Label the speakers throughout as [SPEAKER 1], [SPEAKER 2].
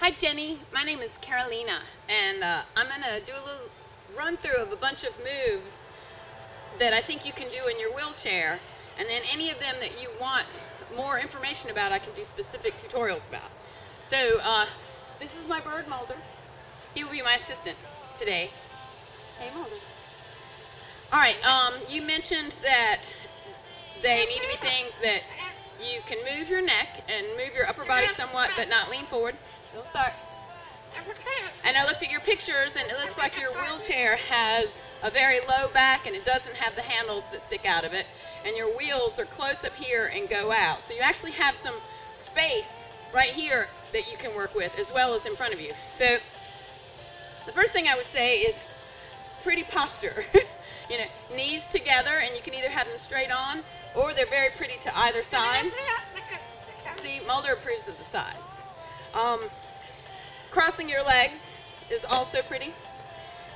[SPEAKER 1] Hi Jenny, my name is Caroleeena, and I'm going to do a little run through of a bunch of moves that I think you can do in your wheelchair, and then any of them that you want more information about I can do specific tutorials about. So this is my bird Mulder. He will be my assistant today. Hey Mulder. Alright, you mentioned that they need to be things that you can move your neck and move your upper body somewhat but not lean forward. Don't start. And I looked at your pictures and it looks like your wheelchair has a very low back and it doesn't have the handles that stick out of it, and your wheels are close up here and go out. So you actually have some space right here that you can work with as well as in front of you. So the first thing I would say is pretty posture. You know, knees together, and you can either have them straight on or they're very pretty to either side. See, Mulder approves of the sides. Crossing your legs is also pretty.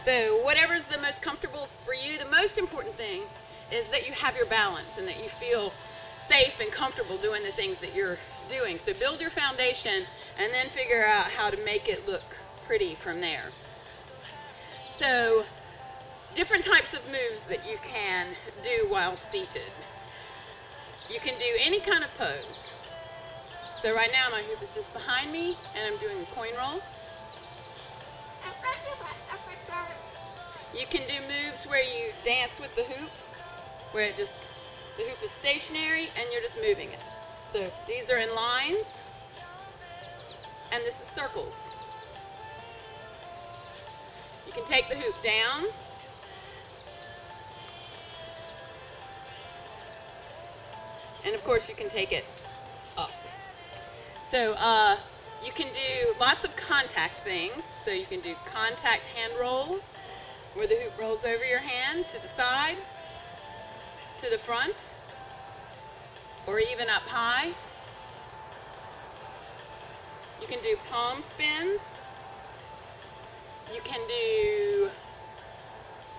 [SPEAKER 1] So whatever's the most comfortable for you, the most important thing is that you have your balance and that you feel safe and comfortable doing the things that you're doing. So build your foundation and then figure out how to make it look pretty from there. So different types of moves that you can do while seated. You can do any kind of pose. So right now my hoop is just behind me and I'm doing a coin roll. You can do moves where you dance with the hoop, where the hoop is stationary and you're just moving it. So these are in lines and this is circles. You can take the hoop down. And of course you can take it up. So you can do lots of contact things. So you can do contact hand rolls, where the hoop rolls over your hand to the side, to the front, or even up high. You can do palm spins. You can do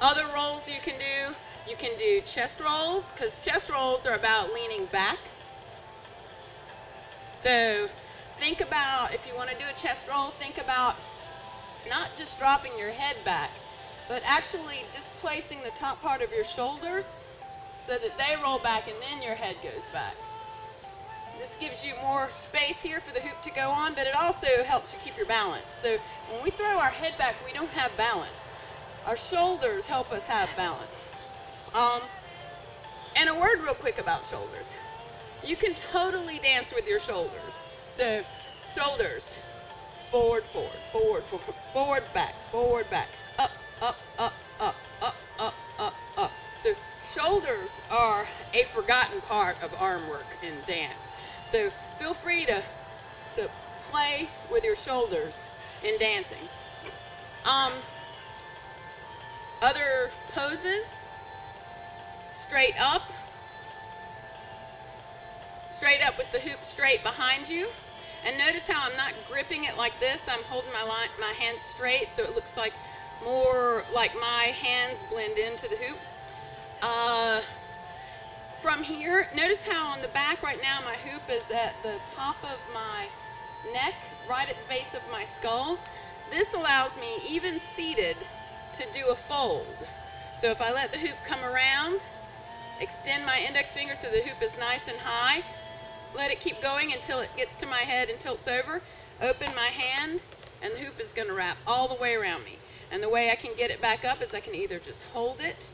[SPEAKER 1] other rolls you can do. You can do chest rolls, because chest rolls are about leaning back. So think about, if you want to do a chest roll, think about not just dropping your head back, but actually displacing the top part of your shoulders so that they roll back and then your head goes back. This gives you more space here for the hoop to go on, but it also helps you keep your balance. So when we throw our head back, we don't have balance. Our shoulders help us have balance. And a word real quick about shoulders. You can totally dance with your shoulders. So shoulders, forward, forward, forward, forward, forward, back, up, up, up, up, up, up, up, up. So shoulders are a forgotten part of arm work in dance. So feel free to play with your shoulders in dancing. Other poses, straight up with the hoop straight behind you. And notice how I'm not gripping it like this. I'm holding my hands straight so it looks like more like my hands blend into the hoop. From here, notice how on the back right now my hoop is at the top of my neck, right at the base of my skull. This allows me, even seated, to do a fold. So if I let the hoop come around, extend my index finger so the hoop is nice and high, let it keep going until it gets to my head and tilts over, open my hand, and the hoop is going to wrap all the way around me. And the way I can get it back up is I can either just hold it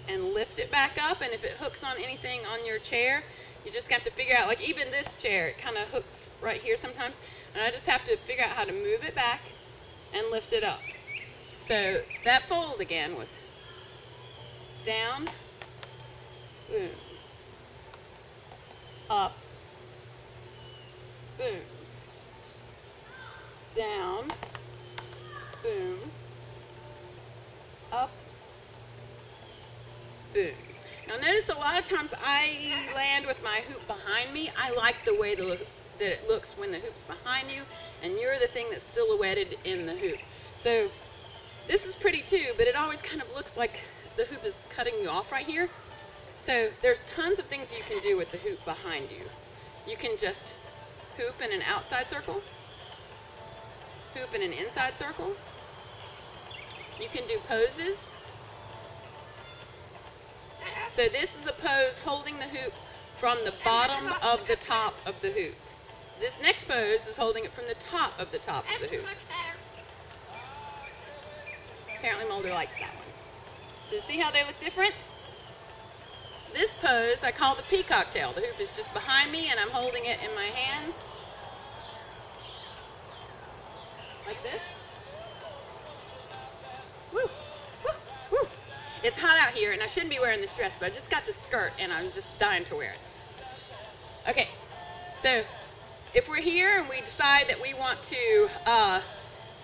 [SPEAKER 1] and lift it back up, and if it hooks on anything on your chair, you just have to figure out, like even this chair, it kind of hooks right here sometimes, and I just have to figure out how to move it back and lift it up. So that fold again was down, boom, up, boom, down, boom, up, boom. Now notice a lot of times I land with my hoop behind me. I like the way that it looks when the hoop's behind you and you're the thing that's silhouetted in the hoop. So this is pretty too, but it always kind of looks like the hoop is cutting you off right here. So there's tons of things you can do with the hoop behind you. You can just hoop in an outside circle. hoop in an inside circle. You can do poses. So this is a pose holding the hoop from the bottom of the top of the hoop. This next pose is holding it from the top of the hoop. Apparently Mulder likes that one. So see how they look different? This pose I call the peacock tail. The hoop is just behind me and I'm holding it in my hands. Like this. Woo, woo, woo. It's hot out here and I shouldn't be wearing this dress, but I just got this skirt and I'm just dying to wear it. Okay, so if we're here and we decide that we want to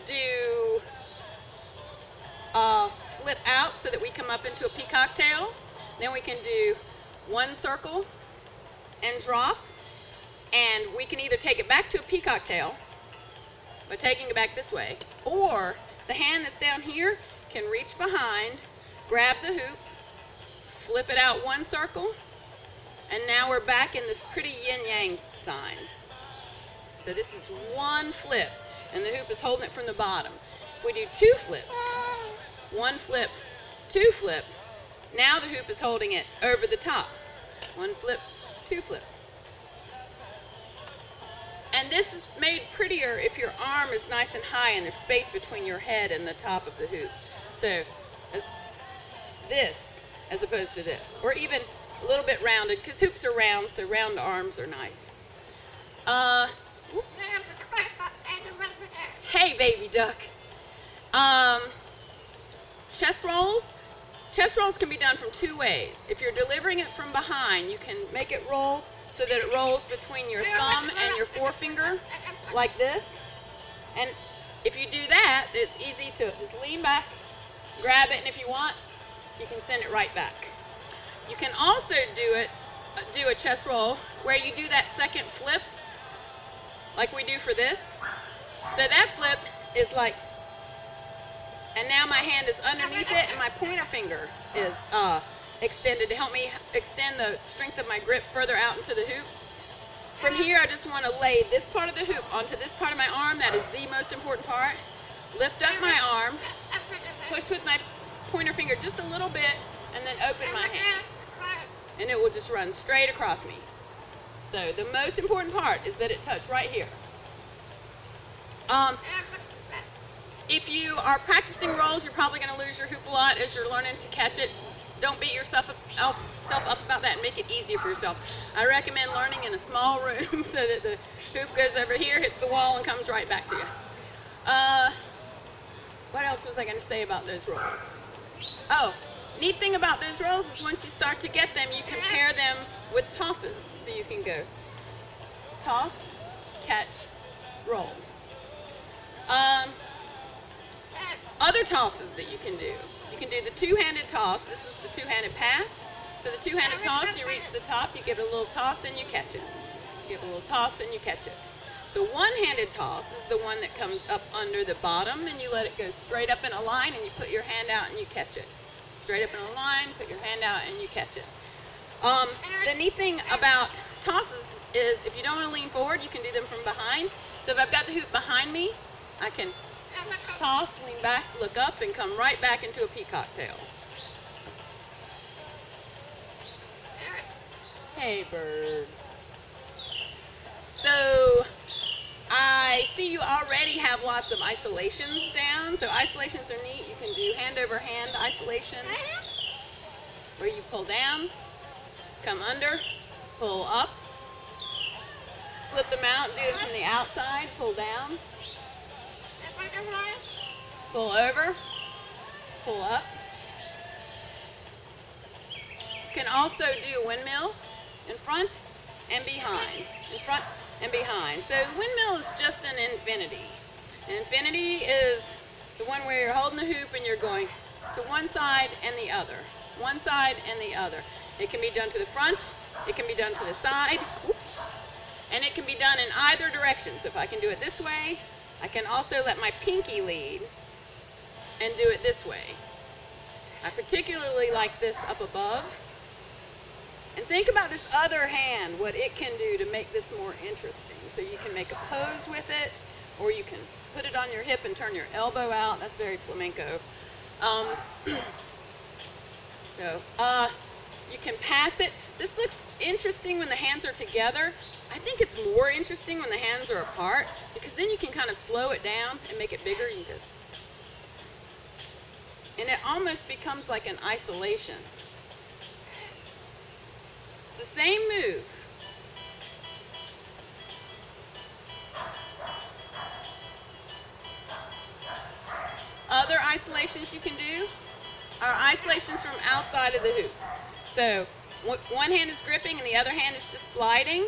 [SPEAKER 1] do flip out so that we come up into a peacock tail, then we can do one circle and drop, and we can either take it back to a peacock tail by taking it back this way, or the hand that's down here can reach behind, grab the hoop, flip it out one circle, and now we're back in this pretty yin-yang sign. So this is one flip, and the hoop is holding it from the bottom. If we do two flips, one flip, two flip, now the hoop is holding it over the top. One flip, two flip. And this is made prettier if your arm is nice and high and there's space between your head and the top of the hoop. So this as opposed to this. Or even a little bit rounded, because hoops are round, so round arms are nice. Hey, baby duck. Chest rolls. Chest rolls can be done from two ways. If you're delivering it from behind, you can make it roll so that it rolls between your thumb and your forefinger, like this. And if you do that, it's easy to just lean back, grab it, and if you want, you can send it right back. You can also do a chest roll where you do that second flip, like we do for this. So that flip is like, and now my hand is underneath it and my pointer finger is extended to help me extend the strength of my grip further out into the hoop. From here, I just want to lay this part of the hoop onto this part of my arm. That is the most important part. Lift up my arm, push with my pointer finger just a little bit, and then open my hand. And it will just run straight across me. So the most important part is that it touch right here. If you are practicing rolls, you're probably going to lose your hoop a lot as you're learning to catch it. Don't beat yourself up about that and make it easier for yourself. I recommend learning in a small room so that the hoop goes over here, hits the wall, and comes right back to you. What else was I going to say about those rolls? Oh, neat thing about those rolls is once you start to get them, you can pair them with tosses. So you can go toss, catch, roll. Other tosses that you can do. You can do the two-handed toss. This is the two-handed pass. So the two-handed toss, you reach the top, you give it a little toss, and you catch it. You give it a little toss, and you catch it. The one-handed toss is the one that comes up under the bottom, and you let it go straight up in a line, and you put your hand out, and you catch it. Straight up in a line, put your hand out, and you catch it. The neat thing about tosses is if you don't want to lean forward, you can do them from behind. So if I've got the hoop behind me, I can toss, lean back, look up, and come right back into a peacock tail. Hey, bird. So I see you already have lots of isolations down. So isolations are neat. You can do hand over hand isolation, where you pull down, come under, pull up, flip them out, do them from the outside, pull down, pull over, pull up. You can also do windmill in front and behind. In front and behind. So the windmill is just an infinity. An infinity is the one where you're holding the hoop and you're going to one side and the other. One side and the other. It can be done to the front, it can be done to the side, and it can be done in either direction. So if I can do it this way, I can also let my pinky lead and do it this way. I particularly like this up above. And think about this other hand, what it can do to make this more interesting. So you can make a pose with it, or you can put it on your hip and turn your elbow out. That's very flamenco. Um, you can pass it. This looks interesting when the hands are together. I think it's more interesting when the hands are apart, because then you can kind of slow it down and make it bigger. You can, and it almost becomes like an isolation. It's the same move. Other isolations you can do are isolations from outside of the hoop. So one hand is gripping and the other hand is just sliding.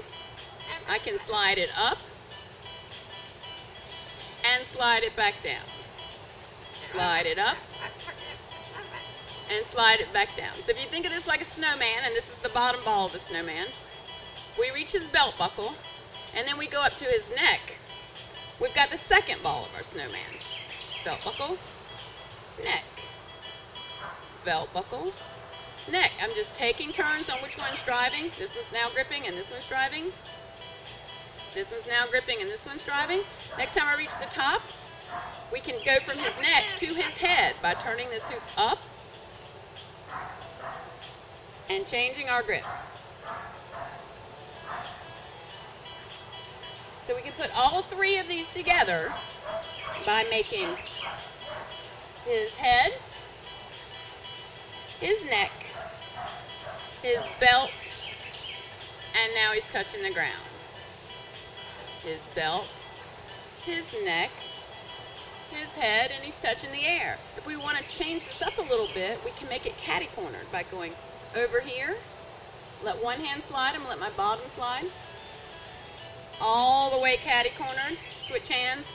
[SPEAKER 1] I can slide it up and slide it back down. Slide it up and slide it back down. So if you think of this like a snowman, and this is the bottom ball of the snowman, we reach his belt buckle and then we go up to his neck. We've got the second ball of our snowman. Belt buckle, neck, belt buckle, neck. I'm just taking turns on which one's driving. This one's now gripping and this one's driving. This one's now gripping and this one's driving. Next time I reach the top, we can go from his neck to his head by turning this hoop up and changing our grip. So we can put all three of these together by making his head, his neck, his belt, and now he's touching the ground. His belt, his neck, his head, and he's touching the air. If we want to change this up a little bit, we can make it catty-cornered by going over here, let one hand slide, I'm going to let my bottom slide, all the way catty-cornered, switch hands,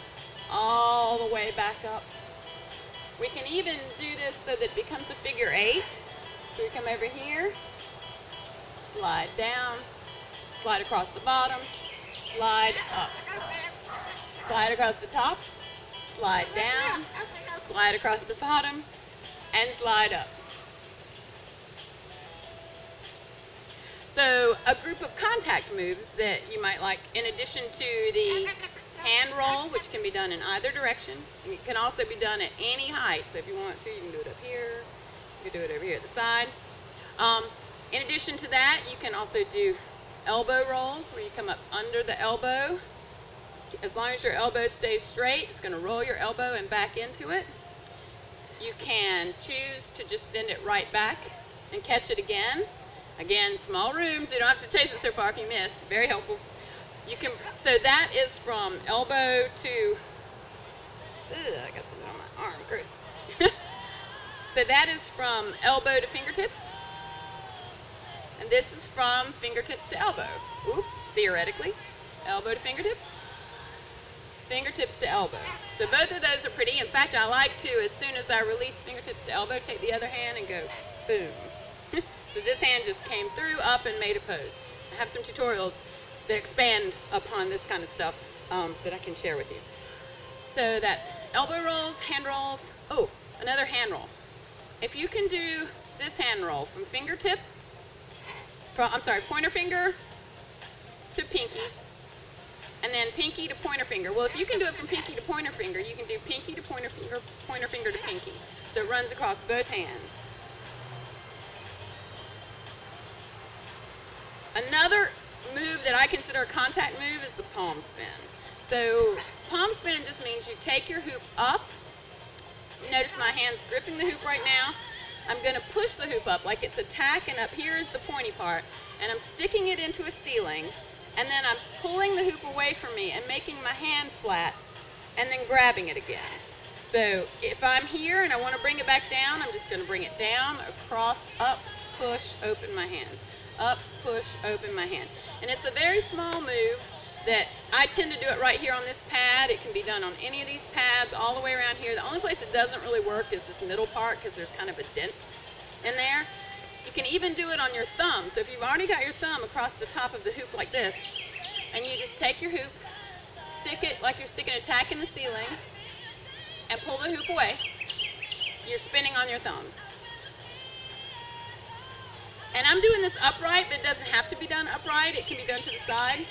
[SPEAKER 1] all the way back up. We can even do this so that it becomes a figure 8. So we come over here, slide down, slide across the bottom, slide up, slide across the top, slide down, slide across the bottom, and slide up. So a group of contact moves that you might like, in addition to the hand roll, which can be done in either direction. And it can also be done at any height. So if you want to, you can do it up here. You can do it over here at the side. In addition to that, you can also do elbow rolls, where you come up under the elbow. As long as your elbow stays straight, it's going to roll your elbow and back into it. You can choose to just send it right back and catch it again. Again, small rooms, you don't have to chase it so far if you miss. Very helpful. You can, so that is from elbow to, I got something on my arm, gross. So that is from elbow to fingertips. And this is from fingertips to elbow. Oops, theoretically. Elbow to fingertips. Fingertips to elbow. So both of those are pretty. In fact, I like to, as soon as I release fingertips to elbow, take the other hand and go boom. So this hand just came through, up, and made a pose. I have some tutorials that expand upon this kind of stuff that I can share with you. So that's elbow rolls, hand rolls. Oh, another hand roll. If you can do this hand roll from fingertip, pointer finger to pinky, and then pinky to pointer finger. Well, if you can do it from pinky to pointer finger, you can do pinky to pointer finger to pinky. So it runs across both hands. Another move that I consider a contact move is the palm spin. So palm spin just means you take your hoop up. Notice my hand's gripping the hoop right now. I'm going to push the hoop up like it's a tack, and up here is the pointy part, and I'm sticking it into a ceiling, and then I'm pulling the hoop away from me and making my hand flat, and then grabbing it again. So if I'm here and I want to bring it back down, I'm just going to bring it down, across, up, push, open my hand. Up, push, open my hand. And it's a very small move that I tend to do it right here on this pad. It can be done on any of these pads all the way around here. The only place it doesn't really work is this middle part, because there's kind of a dent in there. You can even do it on your thumb. So if you've already got your thumb across the top of the hoop like this, and you just take your hoop, stick it like you're sticking a tack in the ceiling, and pull the hoop away, you're spinning on your thumb. And I'm doing this upright, but it doesn't have to be done upright. It can be done to the side.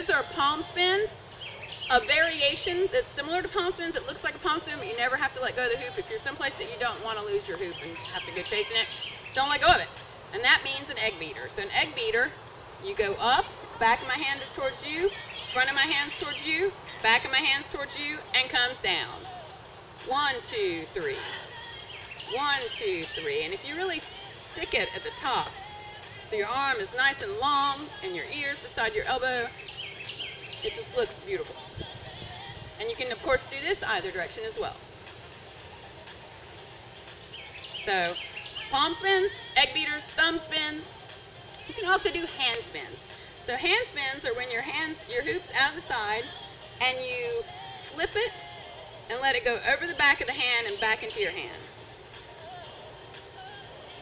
[SPEAKER 1] those are palm spins. A variation that's similar to palm spins, it looks like a palm spin, but you never have to let go of the hoop. If you're someplace that you don't want to lose your hoop and have to go chasing it, don't let go of it. And that means an egg beater. So an egg beater, you go up, back of my hand is towards you, front of my hand's towards you, back of my hand's towards you, and comes down. 1, 2, 3. 1, 2, 3. And if you really stick it at the top, so your arm is nice and long, and your ears beside your elbow, it just looks beautiful. And you can, of course, do this either direction as well. So, palm spins, egg beaters, thumb spins. You can also do hand spins. So hand spins are when your hoop's out the side, and you flip it and let it go over the back of the hand and back into your hand.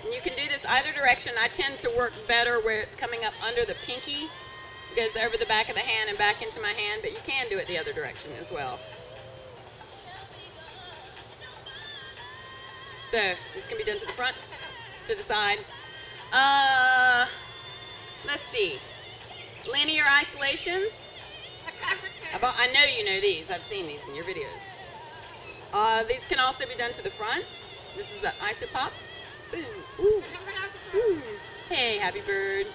[SPEAKER 1] And you can do this either direction. I tend to work better where it's coming up under the pinky. It goes over the back of the hand and back into my hand, but you can do it the other direction as well. So this can be done to the front, to the side. Let's see. Linear isolations. I know you know these. I've seen these in your videos. These can also be done to the front. This is the isopop. Ooh, ooh, ooh. Hey, happy bird.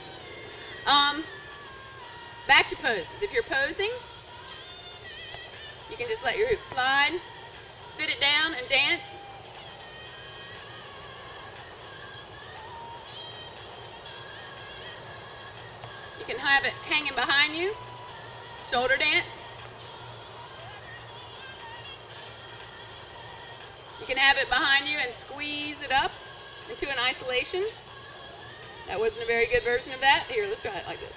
[SPEAKER 1] Back to poses. If you're posing, you can just let your hoop slide, sit it down, and dance. You can have it hanging behind you, shoulder dance. You can have it behind you and squeeze it up into an isolation. That wasn't a very good version of that. Here, let's try it like this.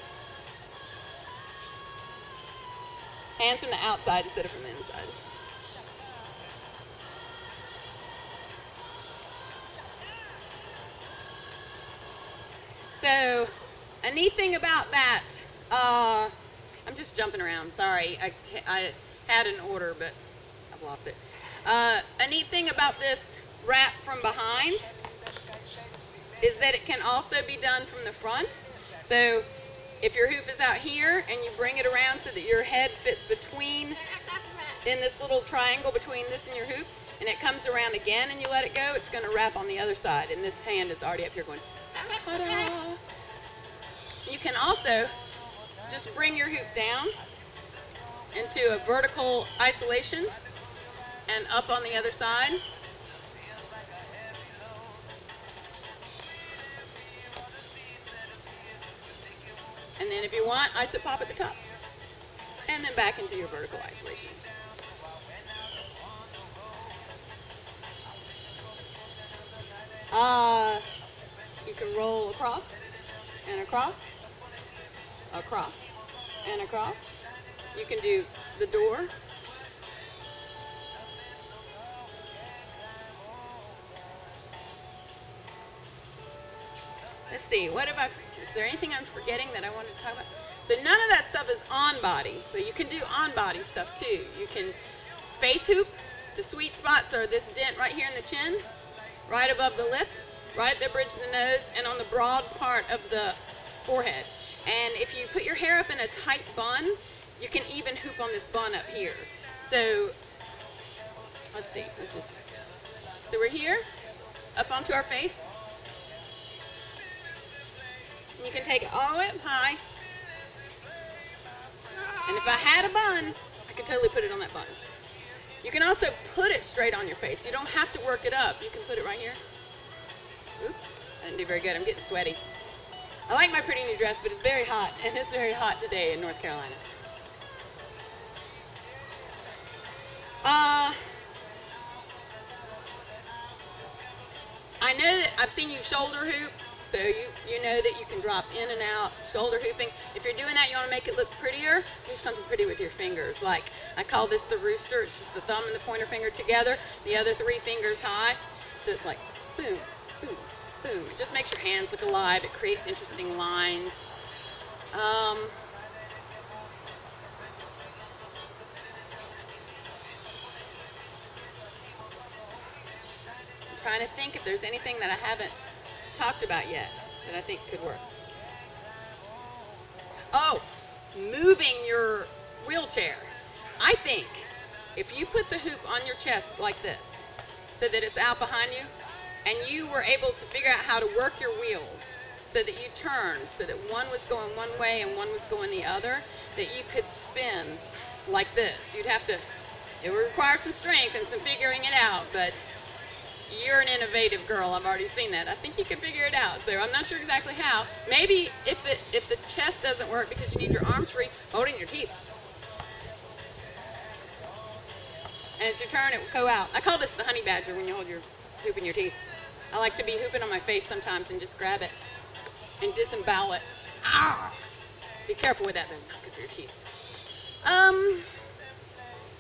[SPEAKER 1] Hands from the outside instead of from the inside. So, a neat thing about that, I'm just jumping around, sorry. I had an order, but I've lost it. A neat thing about this wrap from behind is that it can also be done from the front. So, if your hoop is out here and you bring it around so that your head fits between, in this little triangle between this and your hoop, and it comes around again and you let it go, it's going to wrap on the other side. And this hand is already up here going, ta-da! You can also just bring your hoop down into a vertical isolation and up on the other side. And then if you want, isopop at the top. And then back into your vertical isolation. You can roll across and across, across and across. You can do the door. Let's see, is there anything I'm forgetting that I wanted to talk about? So none of that stuff is on body, but you can do on body stuff too. You can face hoop. The sweet spots are this dent right here in the chin, right above the lip, right at the bridge of the nose, and on the broad part of the forehead. And if you put your hair up in a tight bun, you can even hoop on this bun up here. So, let's see, so we're here, up onto our face. And you can take it all the way up high. And if I had a bun, I could totally put it on that bun. You can also put it straight on your face. You don't have to work it up. You can put it right here. Oops, I didn't do very good. I'm getting sweaty. I like my pretty new dress, but it's very hot, and it's very hot today in North Carolina. I know that I've seen you shoulder hoop, so you know that you can drop in and out shoulder hooping. If you're doing that, you want to make it look prettier, do something pretty with your fingers. Like, I call this the rooster. It's just the thumb and the pointer finger together, the other 3 fingers high. So it's like boom, boom, boom. It just makes your hands look alive. It creates interesting lines. I'm trying to think if there's anything that I haven't talked about yet that I think could work. Oh, moving your wheelchair. I think if you put the hoop on your chest like this, so that it's out behind you, and you were able to figure out how to work your wheels so that you turned, so that one was going one way and one was going the other, that you could spin like this. You'd have to, it would require some strength and some figuring it out, but you're an innovative girl. I've already seen that. I think you can figure it out. So I'm not sure exactly how. Maybe if the chest doesn't work because you need your arms free, hold it in your teeth. And as you turn, it will go out. I call this the honey badger when you hold your hoop in your teeth. I like to be hooping on my face sometimes and just grab it and disembowel it. Ah! Be careful with that, then, because of your teeth.